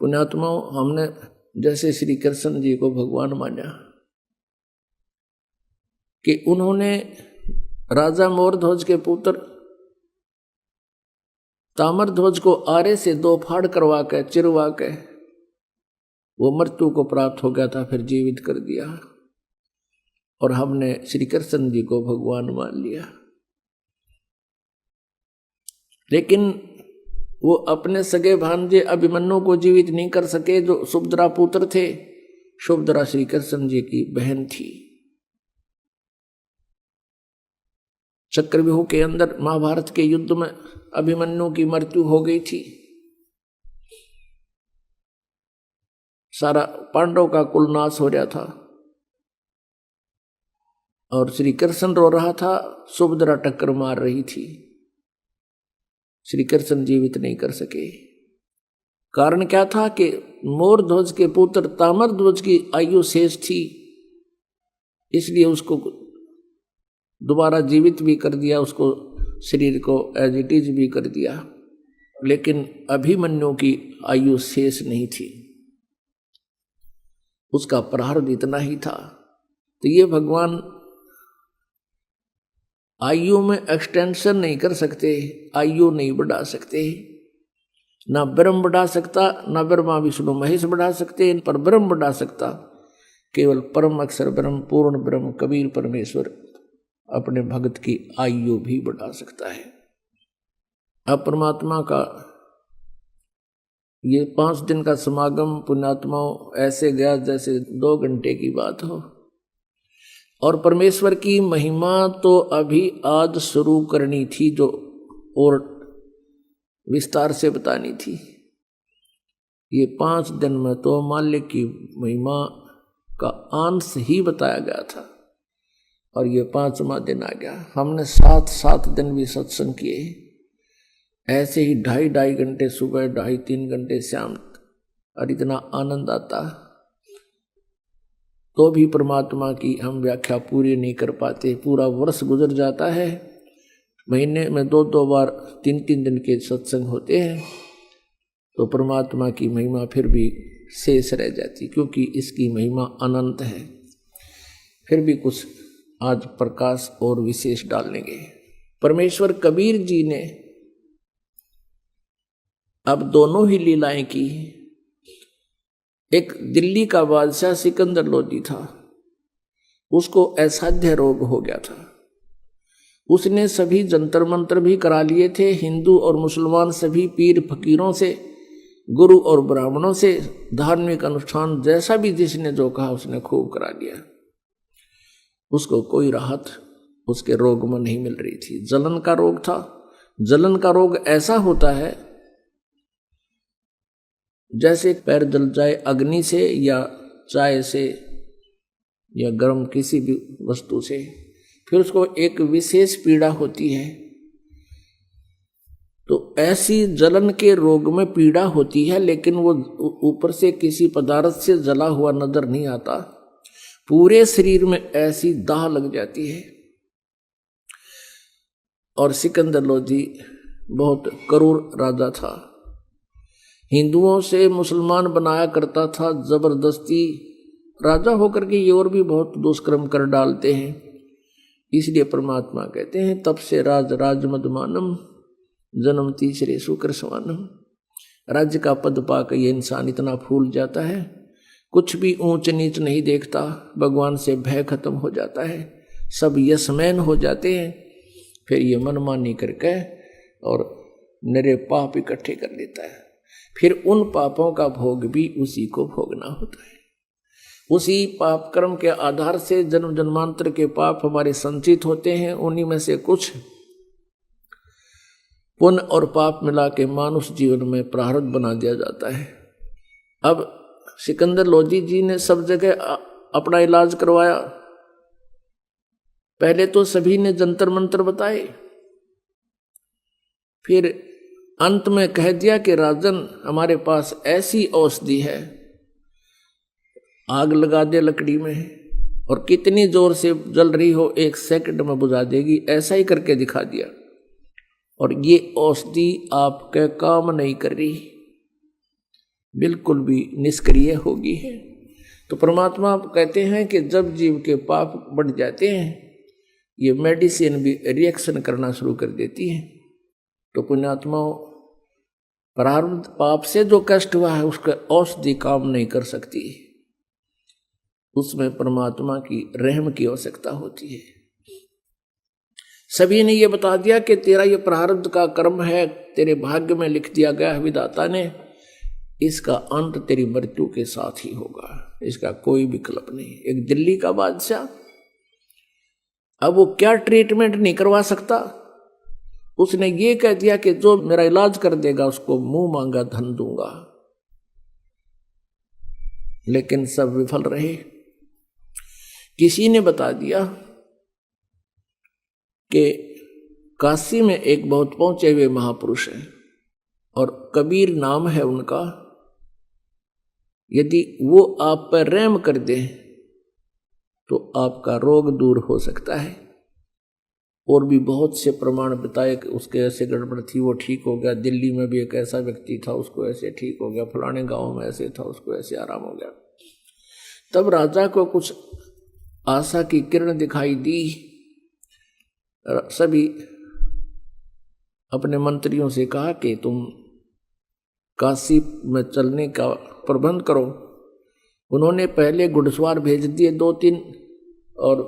पुण्यात्माओं, हमने जैसे श्री कृष्ण जी को भगवान माना कि उन्होंने राजा मोरध्वज के पुत्र ताम्रध्वज को आरे से 2 फाड़ करवा के चिरवा के वो मृत्यु को प्राप्त हो गया था, फिर जीवित कर दिया और हमने श्री कृष्ण जी को भगवान मान लिया। लेकिन वो अपने सगे भांजे अभिमन्यु को जीवित नहीं कर सके, जो सुभद्रा पुत्र थे। सुभद्रा श्री कृष्ण जी की बहन थी। चक्रव्यूह के अंदर महाभारत के युद्ध में अभिमन्यु की मृत्यु हो गई थी। सारा पांडव का कुल नाश हो रहा था और श्री कृष्ण रो रहा था, सुभद्रा टक्कर मार रही थी। श्री कृष्ण जीवित नहीं कर सके। कारण क्या था कि मोरध्वज के पुत्र ताम्रध्वज की आयु शेष थी, इसलिए उसको दोबारा जीवित भी कर दिया, उसको शरीर को एज इट इज भी कर दिया। लेकिन अभिमन्यु की आयु शेष नहीं थी, उसका प्रारब्ध इतना ही था। तो ये भगवान आयु में एक्सटेंशन नहीं कर सकते, आयु नहीं बढ़ा सकते। ना ब्रह्म बढ़ा सकता, ना ब्रह्मा विष्णु महेश बढ़ा सकते, पर ब्रह्म बढ़ा सकता केवल परम अक्षर ब्रह्म, पूर्ण ब्रह्म कबीर परमेश्वर अपने भक्त की आयु भी बढ़ा सकता है। अब परमात्मा का ये 5 दिन का समागम पुण्यात्माओं ऐसे गया जैसे 2 घंटे की बात हो। और परमेश्वर की महिमा तो अभी आज शुरू करनी थी, जो और विस्तार से बतानी थी। ये 5 दिन में तो माल्य की महिमा का अंश ही बताया गया था और ये 5वां दिन आ गया। हमने 7 दिन भी सत्संग किए, ऐसे ही 2.5 घंटे सुबह, 2.5-3 घंटे शाम, और इतना आनंद आता। तो भी परमात्मा की हम व्याख्या पूरी नहीं कर पाते। पूरा वर्ष गुजर जाता है, महीने में 2-2 बार 3-3 दिन के सत्संग होते हैं, तो परमात्मा की महिमा फिर भी शेष रह जाती, क्योंकि इसकी महिमा अनंत है। फिर भी कुछ आज प्रकाश और विशेष डालेंगे। परमेश्वर कबीर जी ने अब दोनों ही लीलाएं की। एक दिल्ली का बादशाह सिकंदर लोदी था, उसको असाध्य रोग हो गया था। उसने सभी जंतर मंत्र भी करा लिए थे, हिंदू और मुसलमान सभी पीर फकीरों से, गुरु और ब्राह्मणों से, धार्मिक अनुष्ठान जैसा भी जिसने जो कहा उसने खूब करा लिया। उसको कोई राहत उसके रोग में नहीं मिल रही थी। जलन का रोग था। जलन का रोग ऐसा होता है जैसे पैर जल जाए अग्नि से या चाय से या गर्म किसी भी वस्तु से, फिर उसको एक विशेष पीड़ा होती है। तो ऐसी जलन के रोग में पीड़ा होती है, लेकिन वो ऊपर से किसी पदार्थ से जला हुआ नजर नहीं आता, पूरे शरीर में ऐसी दाह लग जाती है। और सिकंदर लोदी बहुत क्रूर राजा था, हिंदुओं से मुसलमान बनाया करता था, जबरदस्ती राजा होकर के ये और भी बहुत दुष्कर्म कर डालते हैं। इसलिए परमात्मा कहते हैं तब से राज मदमानम जन्म तीसरे शुक्र स्वानम। राज्य का पद पाकर ये इंसान इतना फूल जाता है, कुछ भी ऊंच नीच नहीं देखता, भगवान से भय खत्म हो जाता है, सब यशमैन हो जाते हैं। फिर ये मनमानी करके और निरे पाप इकट्ठे कर लेता है, फिर उन पापों का भोग भी उसी को भोगना होता है। उसी पाप कर्म के आधार से जन्म जन्मांतर के पाप हमारे संचित होते हैं, उन्हीं में से कुछ पुण्य और पाप मिला के मानुष जीवन में प्रारब्ध बना दिया जाता है। अब सिकंदर लोदी जी ने सब जगह अपना इलाज करवाया। पहले तो सभी ने जंतर मंत्र बताए, फिर अंत में कह दिया कि राजन हमारे पास ऐसी औषधि है, आग लगा दे लकड़ी में और कितनी जोर से जल रही हो 1 सेकंड में बुझा देगी। ऐसा ही करके दिखा दिया। और ये औषधि आपके काम नहीं कर रही, बिल्कुल भी निष्क्रिय होगी है। तो परमात्मा कहते हैं कि जब जीव के पाप बढ़ जाते हैं, ये मेडिसिन भी रिएक्शन करना शुरू कर देती है। तो पुण्यात्माओं, प्रारब्ध पाप से जो कष्ट हुआ है उसका औषधि काम नहीं कर सकती, उसमें परमात्मा की रहम की आवश्यकता होती है। सभी ने ये बता दिया कि तेरा ये प्रारब्ध का कर्म है, तेरे भाग्य में लिख दिया गया है विधाता ने, इसका अंत तेरी मृत्यु के साथ ही होगा, इसका कोई विकल्प नहीं। एक दिल्ली का बादशाह, अब वो क्या ट्रीटमेंट नहीं करवा सकता, उसने ये कह दिया कि जो मेरा इलाज कर देगा उसको मुंह मांगा धन दूंगा, लेकिन सब विफल रहे। किसी ने बता दिया कि काशी में एक बहुत पहुंचे हुए महापुरुष हैं और कबीर नाम है उनका, यदि वो आप पर रहम कर दे तो आपका रोग दूर हो सकता है। और भी बहुत से प्रमाण बताए कि उसके ऐसे गड़बड़ थी वो ठीक हो गया, दिल्ली में भी एक ऐसा व्यक्ति था उसको ऐसे ठीक हो गया, फलाने गांव में ऐसे था उसको ऐसे आराम हो गया। तब राजा को कुछ आशा की किरण दिखाई दी। सभी अपने मंत्रियों से कहा कि तुम काशी में चलने का प्रबंध करो। उन्होंने पहले घुड़सवार भेज दिए 2-3 और